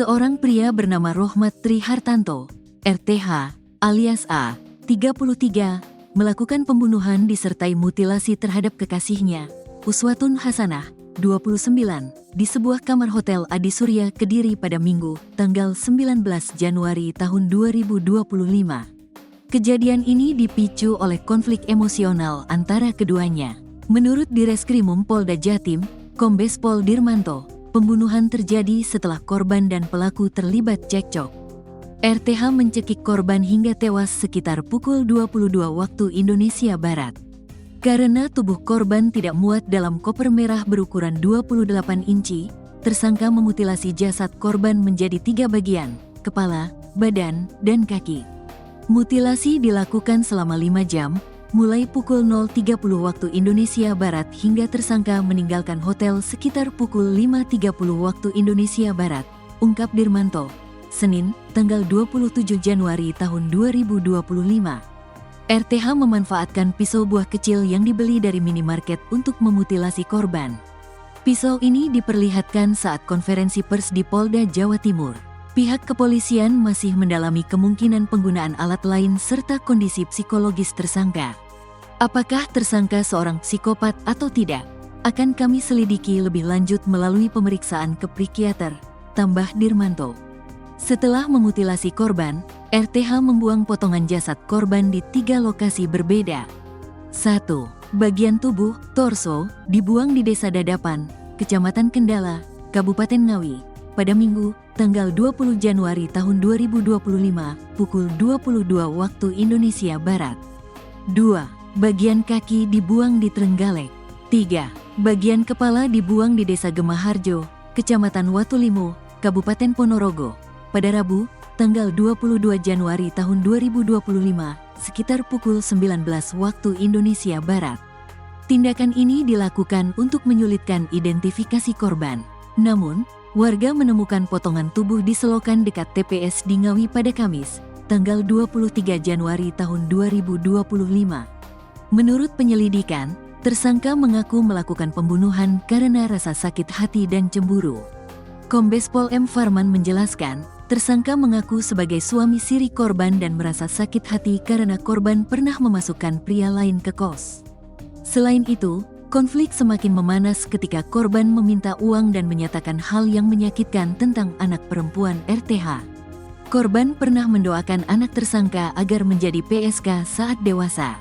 Seorang pria bernama Rohmat Trihartanto, RTH, alias A, 33, melakukan pembunuhan disertai mutilasi terhadap kekasihnya, Uswatun Hasanah, 29, di sebuah kamar hotel Adi Surya Kediri pada Minggu, tanggal 19 Januari tahun 2025. Kejadian ini dipicu oleh konflik emosional antara keduanya. Menurut Direskrimum Polda Jatim, Kombes Pol Dirmanto, pembunuhan terjadi setelah korban dan pelaku terlibat cekcok. RTH mencekik korban hingga tewas sekitar pukul 22 waktu Indonesia Barat. Karena tubuh korban tidak muat dalam koper merah berukuran 28 inci, tersangka memutilasi jasad korban menjadi 3 bagian, kepala, badan, dan kaki. Mutilasi dilakukan selama 5 jam, mulai pukul 0.30 waktu Indonesia Barat hingga tersangka meninggalkan hotel sekitar pukul 5.30 waktu Indonesia Barat, ungkap Dirmanto, Senin, tanggal 27 Januari tahun 2025. RTH memanfaatkan pisau buah kecil yang dibeli dari minimarket untuk memutilasi korban. Pisau ini diperlihatkan saat konferensi pers di Polda Jawa Timur. Pihak kepolisian masih mendalami kemungkinan penggunaan alat lain serta kondisi psikologis tersangka. Apakah tersangka seorang psikopat atau tidak? Akan kami selidiki lebih lanjut melalui pemeriksaan ke psikiater, tambah Dirmanto. Setelah memutilasi korban, RTH membuang potongan jasad korban di 3 lokasi berbeda. 1. Bagian tubuh, torso, dibuang di Desa Dadapan, Kecamatan Kendala, Kabupaten Ngawi, pada Minggu, tanggal 20 Januari tahun 2025, pukul 22 waktu Indonesia Barat. 2. Bagian kaki dibuang di Trenggalek. 3. Bagian kepala dibuang di Desa Gemaharjo, Kecamatan Watulimo, Kabupaten Ponorogo, pada Rabu, tanggal 22 Januari tahun 2025, sekitar pukul 19 waktu Indonesia Barat. Tindakan ini dilakukan untuk menyulitkan identifikasi korban. Namun, warga menemukan potongan tubuh di selokan dekat TPS di Ngawi pada Kamis, tanggal 23 Januari tahun 2025. Menurut penyelidikan, tersangka mengaku melakukan pembunuhan karena rasa sakit hati dan cemburu. Kombes Pol M. Farman menjelaskan, tersangka mengaku sebagai suami siri korban dan merasa sakit hati karena korban pernah memasukkan pria lain ke kos. Selain itu, konflik semakin memanas ketika korban meminta uang dan menyatakan hal yang menyakitkan tentang anak perempuan RTH. Korban pernah mendoakan anak tersangka agar menjadi PSK saat dewasa.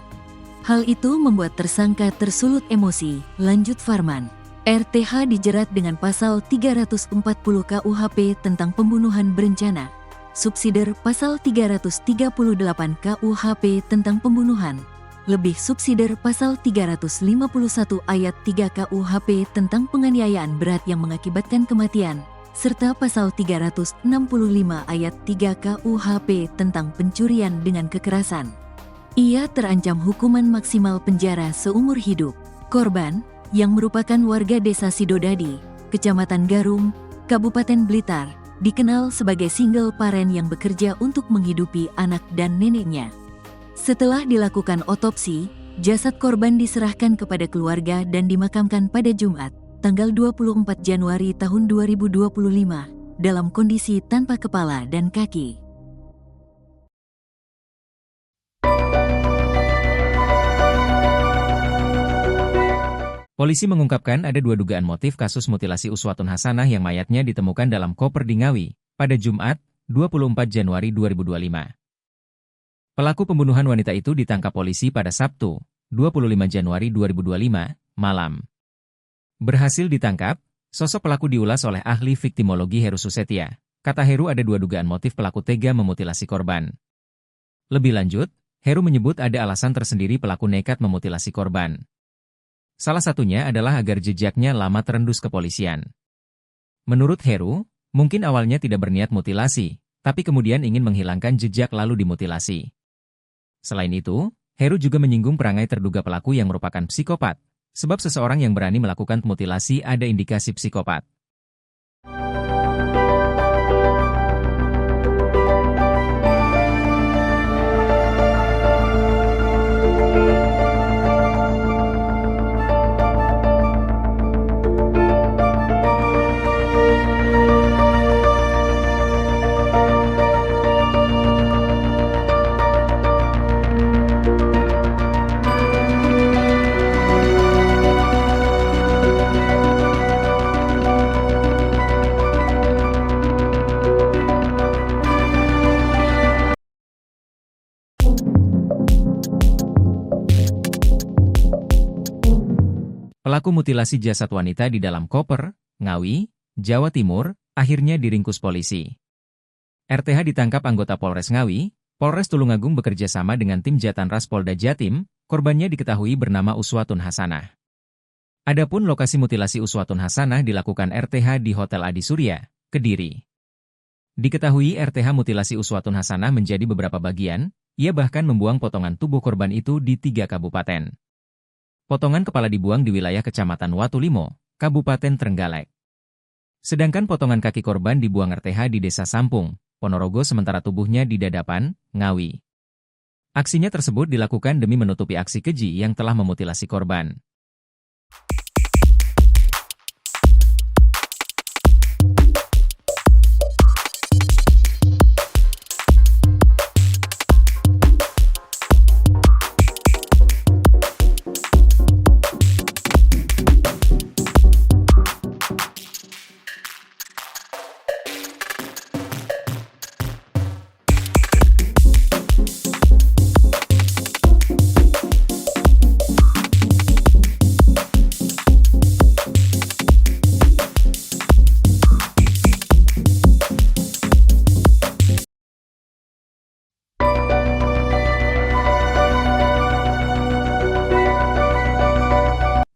Hal itu membuat tersangka tersulut emosi, lanjut Farman. RTH dijerat dengan pasal 340 KUHP tentang pembunuhan berencana, subsider pasal 338 KUHP tentang pembunuhan, lebih subsider pasal 351 ayat 3 KUHP tentang penganiayaan berat yang mengakibatkan kematian, serta pasal 365 ayat 3 KUHP tentang pencurian dengan kekerasan. Ia terancam hukuman maksimal penjara seumur hidup. Korban, yang merupakan warga Desa Sidodadi, Kecamatan Garum, Kabupaten Blitar, dikenal sebagai single parent yang bekerja untuk menghidupi anak dan neneknya. Setelah dilakukan otopsi, jasad korban diserahkan kepada keluarga dan dimakamkan pada Jumat, tanggal 24 Januari tahun 2025, dalam kondisi tanpa kepala dan kaki. Polisi mengungkapkan ada 2 dugaan motif kasus mutilasi Uswatun Hasanah yang mayatnya ditemukan dalam koper di Ngawi, pada Jumat, 24 Januari 2025. Pelaku pembunuhan wanita itu ditangkap polisi pada Sabtu, 25 Januari 2025, malam. Berhasil ditangkap, sosok pelaku diulas oleh ahli viktimologi Heru Susetia. Kata Heru ada 2 dugaan motif pelaku tega memutilasi korban. Lebih lanjut, Heru menyebut ada alasan tersendiri pelaku nekat memutilasi korban. Salah satunya adalah agar jejaknya lama terendus kepolisian. Menurut Heru, mungkin awalnya tidak berniat mutilasi, tapi kemudian ingin menghilangkan jejak lalu dimutilasi. Selain itu, Heru juga menyinggung perangai terduga pelaku yang merupakan psikopat, sebab seseorang yang berani melakukan mutilasi ada indikasi psikopat. pelaku mutilasi jasad wanita di dalam koper, Ngawi, Jawa Timur, akhirnya diringkus polisi. RTH ditangkap anggota Polres Ngawi, Polres Tulungagung bekerja sama dengan tim Jatanras Polda Jatim, korbannya diketahui bernama Uswatun Hasanah. Adapun lokasi mutilasi Uswatun Hasanah dilakukan RTH di Hotel Adi Surya, Kediri. Diketahui RTH mutilasi Uswatun Hasanah menjadi beberapa bagian, ia bahkan membuang potongan tubuh korban itu di 3 kabupaten. Potongan kepala dibuang di wilayah Kecamatan Watulimo, Kabupaten Trenggalek. Sedangkan potongan kaki korban dibuang RTH di Desa Sampung, Ponorogo sementara tubuhnya di Dadapan, Ngawi. Aksinya tersebut dilakukan demi menutupi aksi keji yang telah memutilasi korban.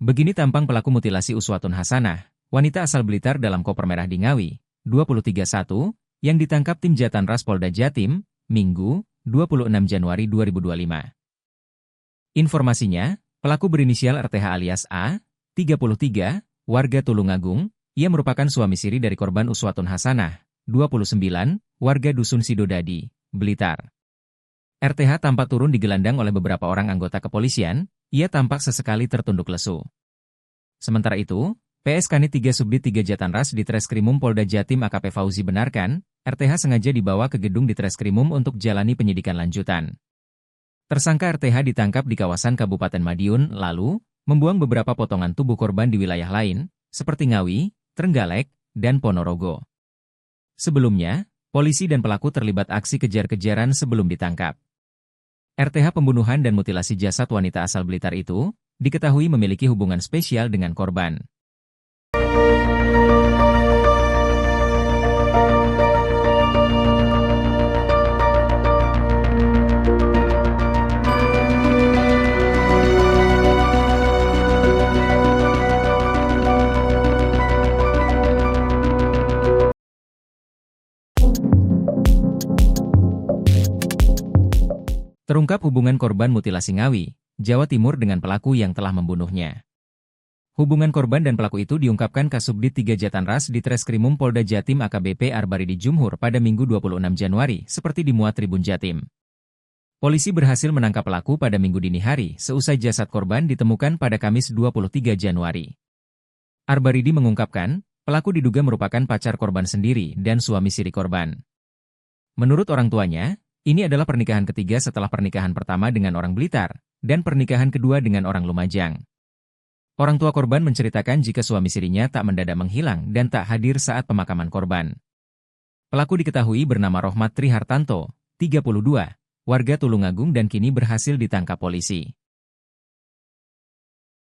Begini tampang pelaku mutilasi Uswatun Hasanah, wanita asal Blitar dalam koper merah di Ngawi, 23.1, yang ditangkap tim Jatanras Polda Jatim, Minggu, 26 Januari 2025. Informasinya, pelaku berinisial RTH alias A, 33, warga Tulungagung, ia merupakan suami siri dari korban Uswatun Hasanah, 29, warga Dusun Sidodadi, Blitar. RTH tampak turun digelandang oleh beberapa orang anggota kepolisian, ia tampak sesekali tertunduk lesu. Sementara itu, PS Kanit 3 Subdit 3 Jatanras di Treskrimum Polda Jatim AKP Fauzi benarkan, RTH sengaja dibawa ke gedung di Treskrimum untuk jalani penyidikan lanjutan. Tersangka RTH ditangkap di kawasan Kabupaten Madiun lalu, membuang beberapa potongan tubuh korban di wilayah lain, seperti Ngawi, Trenggalek, dan Ponorogo. Sebelumnya, polisi dan pelaku terlibat aksi kejar-kejaran sebelum ditangkap. RTH pembunuhan dan mutilasi jasad wanita asal Blitar itu, diketahui memiliki hubungan spesial dengan korban. Terungkap hubungan korban mutilasi Ngawi, Jawa Timur dengan pelaku yang telah membunuhnya. Hubungan korban dan pelaku itu diungkapkan Kasubdit 3 Jatanras di Treskrimum Polda Jatim AKBP Arbaridi Jumhur pada Minggu 26 Januari, seperti dimuat Tribun Jatim. Polisi berhasil menangkap pelaku pada Minggu dini hari, seusai jasad korban ditemukan pada Kamis 23 Januari. Arbaridi mengungkapkan, pelaku diduga merupakan pacar korban sendiri dan suami siri korban. Menurut orang tuanya, ini adalah pernikahan ketiga setelah pernikahan pertama dengan orang Blitar, dan pernikahan kedua dengan orang Lumajang. Orang tua korban menceritakan jika suami sirinya tak mendadak menghilang dan tak hadir saat pemakaman korban. Pelaku diketahui bernama Rohmat Trihartanto, 32, warga Tulungagung dan kini berhasil ditangkap polisi.